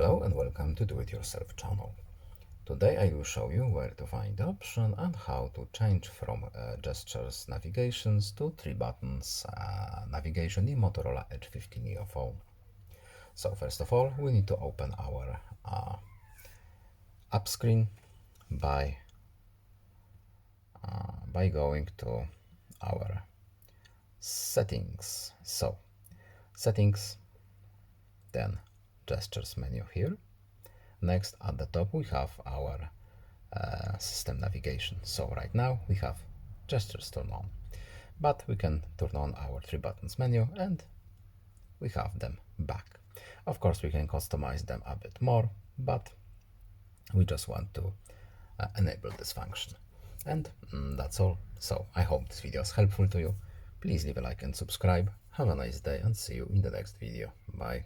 Hello and welcome to Do It Yourself channel. Today I will show you where to find the option and how to change from gestures navigations to 3 buttons navigation in Motorola Edge 50 Neo phone. So first of all we need to open our app screen by going to our settings. So settings, then gestures menu here. Next at the top we have our system navigation. So right now we have gestures turned on, but we can turn on our 3 buttons menu and we have them back. Of course we can customize them a bit more, but we just want to enable this function. And that's all. So I hope this video is helpful to you. Please leave a like and subscribe. Have a nice day and see you in the next video. Bye.